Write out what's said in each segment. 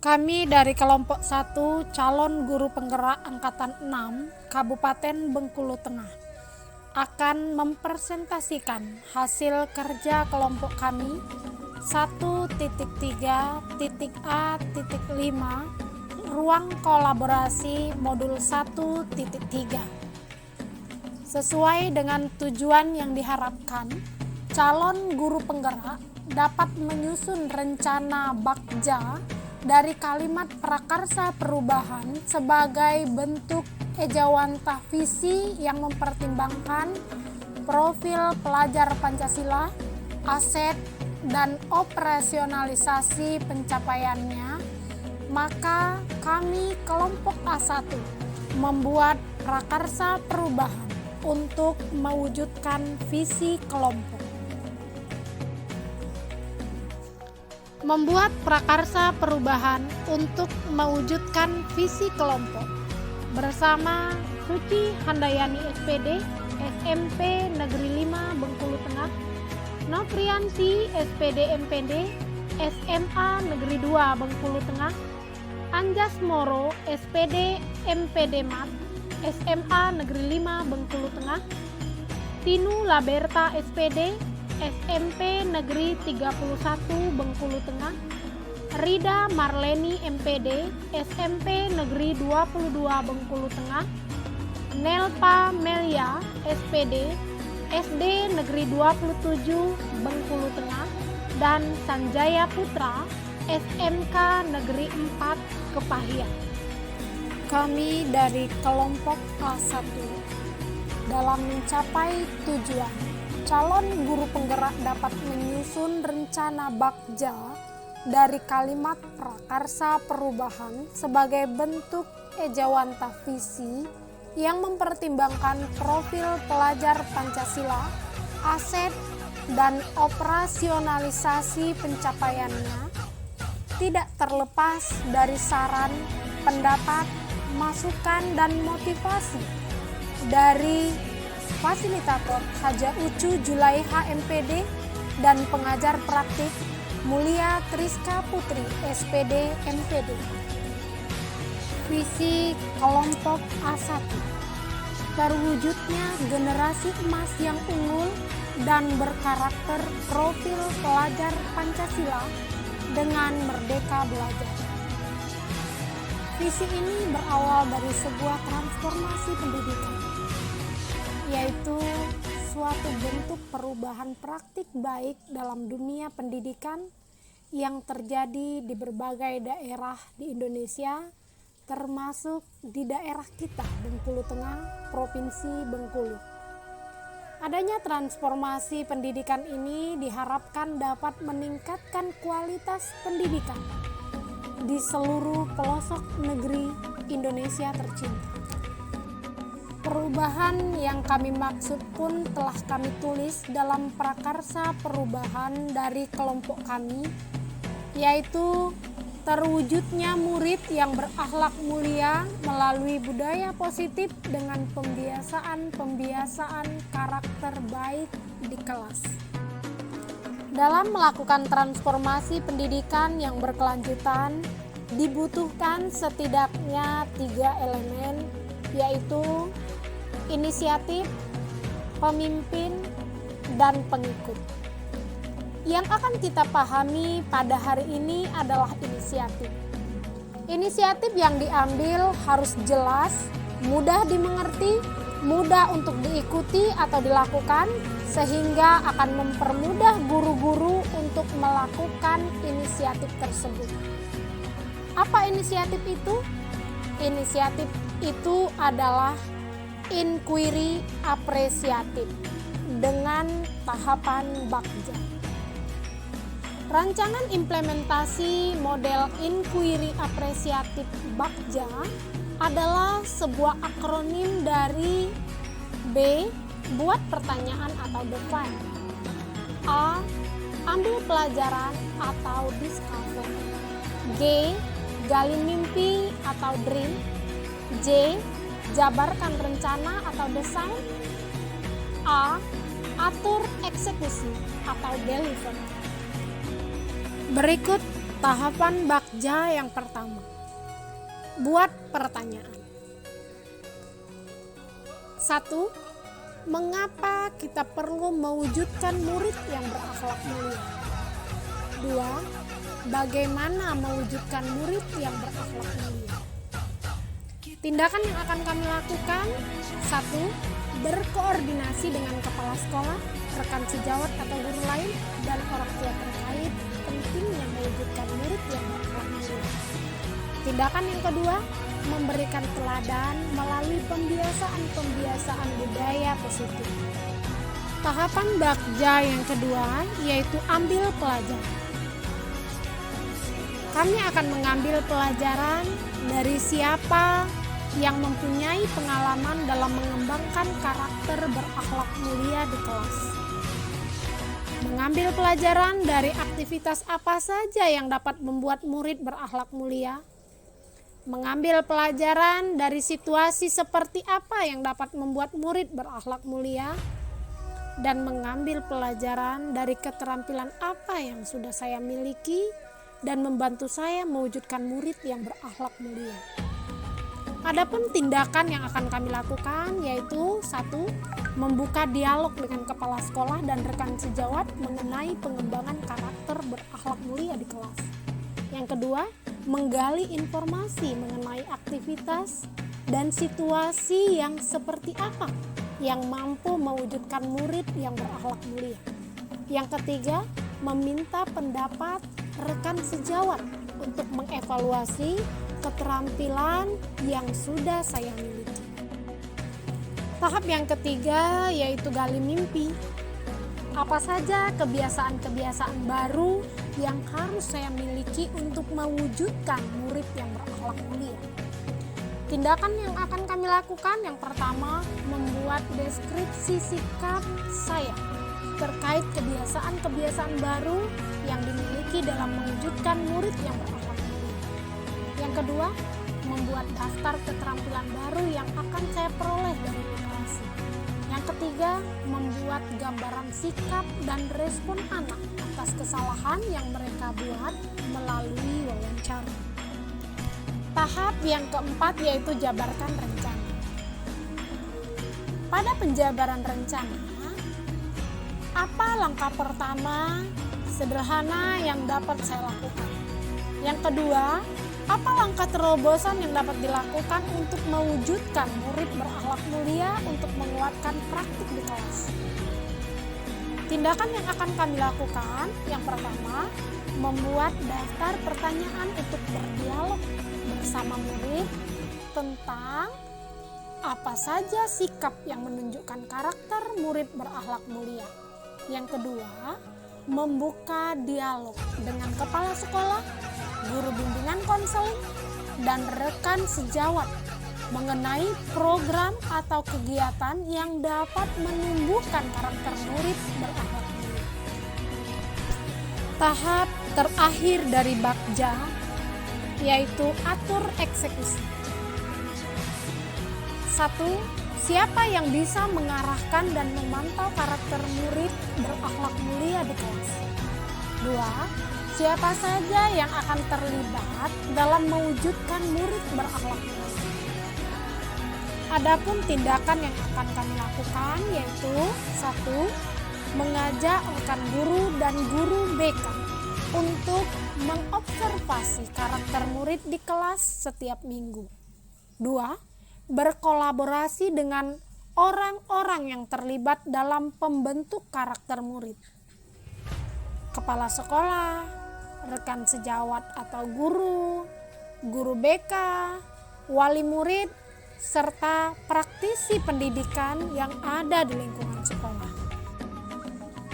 Kami dari kelompok 1 calon guru penggerak angkatan 6 Kabupaten Bengkulu Tengah akan mempresentasikan hasil kerja kelompok kami 1.3.A.5 ruang kolaborasi modul 1.3. Sesuai dengan tujuan yang diharapkan, calon guru penggerak dapat menyusun rencana bakja dari kalimat prakarsa perubahan sebagai bentuk ejawantah visi yang mempertimbangkan profil pelajar Pancasila, aset, dan operasionalisasi pencapaiannya. Maka kami kelompok A1 membuat prakarsa perubahan untuk mewujudkan visi kelompok. Membuat prakarsa perubahan untuk mewujudkan visi kelompok bersama Suci Handayani SPD, SMP Negeri 5 Bengkulu Tengah, Nofrianti SPD MPD, SMA Negeri 2 Bengkulu Tengah, Anjas Moro SPD MPD MAT, SMA Negeri 5 Bengkulu Tengah, Tinu Laberta SPD SMP Negeri 31 Bengkulu Tengah, Rida Marleni MPD SMP Negeri 22 Bengkulu Tengah, Nelpa Melia SPD SD Negeri 27 Bengkulu Tengah, dan Sanjaya Putra SMK Negeri 4 Kepahiang. Kami dari kelompok A1 dalam mencapai tujuan, calon guru penggerak dapat menyusun rencana bakja dari kalimat prakarsa perubahan sebagai bentuk ejawantah visi yang mempertimbangkan profil pelajar Pancasila, aset, dan operasionalisasi pencapaiannya, tidak terlepas dari saran, pendapat, masukan, dan motivasi dari fasilitator Haja Ucu Julaiha MPD dan pengajar praktik Mulia Triska Putri SPD MPD. Visi kelompok A1: terwujudnya generasi emas yang unggul dan berkarakter profil pelajar Pancasila dengan merdeka belajar. Visi ini berawal dari sebuah transformasi pendidikan, yaitu suatu bentuk perubahan praktik baik dalam dunia pendidikan yang terjadi di berbagai daerah di Indonesia, termasuk di daerah kita, Bengkulu Tengah, Provinsi Bengkulu. Adanya transformasi pendidikan ini diharapkan dapat meningkatkan kualitas pendidikan di seluruh pelosok negeri Indonesia tercinta. Perubahan yang kami maksud pun telah kami tulis dalam prakarsa perubahan dari kelompok kami, yaitu terwujudnya murid yang berakhlak mulia melalui budaya positif dengan pembiasaan karakter baik di kelas. Dalam melakukan transformasi pendidikan yang berkelanjutan, dibutuhkan setidaknya 3 elemen, yaitu inisiatif, pemimpin, dan pengikut. Yang akan kita pahami pada hari ini adalah inisiatif. Inisiatif yang diambil harus jelas, mudah dimengerti, mudah untuk diikuti atau dilakukan, sehingga akan mempermudah guru-guru untuk melakukan inisiatif tersebut. Apa inisiatif itu? Inisiatif itu adalah inquiry apresiatif dengan tahapan bakja. Rancangan implementasi model inquiry apresiatif bakja adalah sebuah akronim dari B. Buat pertanyaan atau define, A. Ambil pelajaran atau discover, G. Gali mimpi atau dream, J. Jabarkan rencana atau desain, A. Atur eksekusi atau deliver. Berikut tahapan bakja. Bakja yang pertama. Buat pertanyaan. 1. Mengapa kita perlu mewujudkan murid yang berakhlak mulia? 2. Bagaimana mewujudkan murid yang berakhlak mulia? Tindakan yang akan kami lakukan: 1. Berkoordinasi dengan kepala sekolah, rekan sejawat atau guru lain, dan orang tua terkait pentingnya mewujudkan murid yang berakhlak mulia. Tindakan yang kedua: memberikan teladan melalui pembiasaan budaya positif. Tahapan bakja yang kedua yaitu ambil pelajaran. Kami akan mengambil pelajaran dari siapa yang mempunyai pengalaman dalam mengembangkan karakter berakhlak mulia di kelas. Mengambil pelajaran dari aktivitas apa saja yang dapat membuat murid berakhlak mulia. Mengambil pelajaran dari situasi seperti apa yang dapat membuat murid berakhlak mulia, dan mengambil pelajaran dari keterampilan apa yang sudah saya miliki dan membantu saya mewujudkan murid yang berakhlak mulia. Adapun tindakan yang akan kami lakukan yaitu: 1. Membuka dialog dengan kepala sekolah dan rekan sejawat mengenai pengembangan karakter berakhlak mulia di kelas. Yang kedua, menggali informasi mengenai aktivitas dan situasi yang seperti apa yang mampu mewujudkan murid yang berakhlak mulia. Yang ketiga, meminta pendapat rekan sejawat untuk mengevaluasi keterampilan yang sudah saya miliki. Tahap yang ketiga yaitu gali mimpi. Apa saja kebiasaan-kebiasaan baru yang harus saya miliki untuk mewujudkan murid yang berakhlak mulia? Tindakan yang akan kami lakukan: yang pertama, membuat deskripsi sikap saya terkait kebiasaan-kebiasaan baru yang dimiliki dalam mewujudkan murid yang berakhlak mulia. Yang kedua, membuat daftar keterampilan baru yang akan saya peroleh dari literasi. Yang ketiga, membuat gambaran sikap dan respon anak atas kesalahan yang mereka buat melalui wawancara. Tahap yang keempat yaitu jabarkan rencana. Pada penjabaran rencana, apa langkah pertama sederhana yang dapat saya lakukan? Yang kedua, apa langkah terobosan yang dapat dilakukan untuk mewujudkan murid berakhlak mulia untuk menguatkan praktik di kelas? Tindakan yang akan kami lakukan: yang pertama, membuat daftar pertanyaan untuk berdialog bersama murid tentang apa saja sikap yang menunjukkan karakter murid berakhlak mulia. Yang kedua, membuka dialog dengan kepala sekolah, guru bimbingan konseling, dan rekan sejawat mengenai program atau kegiatan yang dapat menumbuhkan karakter murid berakhlak mulia. Tahap terakhir dari bakja yaitu atur eksekusi. 1. Siapa yang bisa mengarahkan dan memantau karakter murid berakhlak mulia di kelas? 2. Siapa saja yang akan terlibat dalam mewujudkan murid berakhlak mulia? Adapun tindakan yang akan kami lakukan yaitu: 1. Mengajak rekan guru dan guru BK untuk mengobservasi karakter murid di kelas setiap minggu. 2. Berkolaborasi dengan orang-orang yang terlibat dalam pembentuk karakter murid. Kepala sekolah, rekan sejawat atau guru BK, wali murid, serta praktisi pendidikan yang ada di lingkungan sekolah.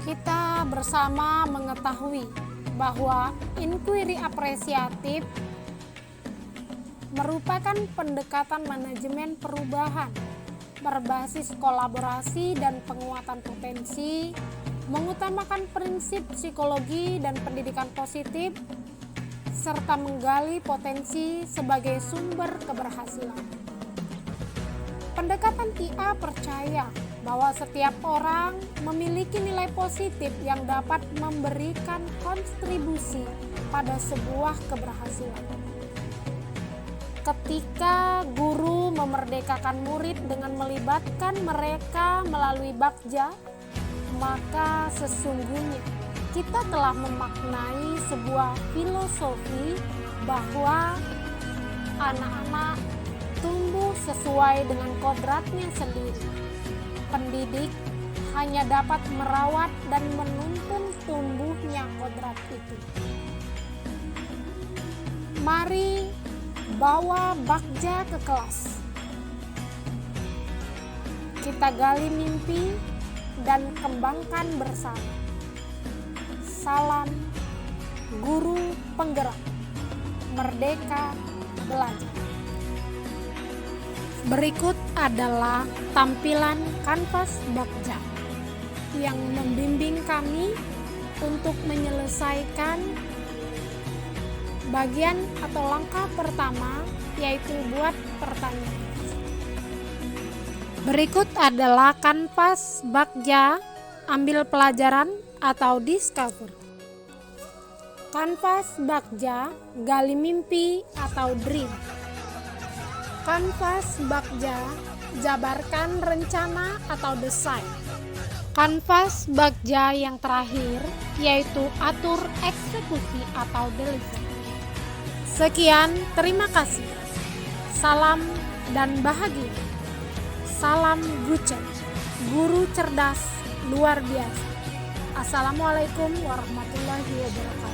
Kita bersama mengetahui bahwa inquiry apresiatif merupakan pendekatan manajemen perubahan berbasis kolaborasi dan penguatan potensi, mengutamakan prinsip psikologi dan pendidikan positif, serta menggali potensi sebagai sumber keberhasilan. Pendekatan IA percaya bahwa setiap orang memiliki nilai positif yang dapat memberikan kontribusi pada sebuah keberhasilan. Ketika guru memerdekakan murid dengan melibatkan mereka melalui bakja, maka sesungguhnya kita telah memaknai sebuah filosofi bahwa anak-anak tumbuh sesuai dengan kodratnya sendiri. Pendidik hanya dapat merawat dan menuntun tumbuhnya kodrat itu. Mari bawa bakja ke kelas. Kita gali mimpi dan kembangkan bersama. Salam guru penggerak, merdeka belajar. Berikut adalah tampilan kanvas bakja yang membimbing kami untuk menyelesaikan bagian atau langkah pertama, yaitu buat pertanyaan. Berikut adalah kanvas bakja ambil pelajaran atau discover. Kanvas bakja gali mimpi atau dream. Kanvas bakja jabarkan rencana atau desain. Kanvas bakja yang terakhir yaitu atur eksekusi atau delivery. Sekian, terima kasih. Salam dan bahagia. Salam Guceng, guru cerdas luar biasa. Assalamualaikum warahmatullahi wabarakatuh.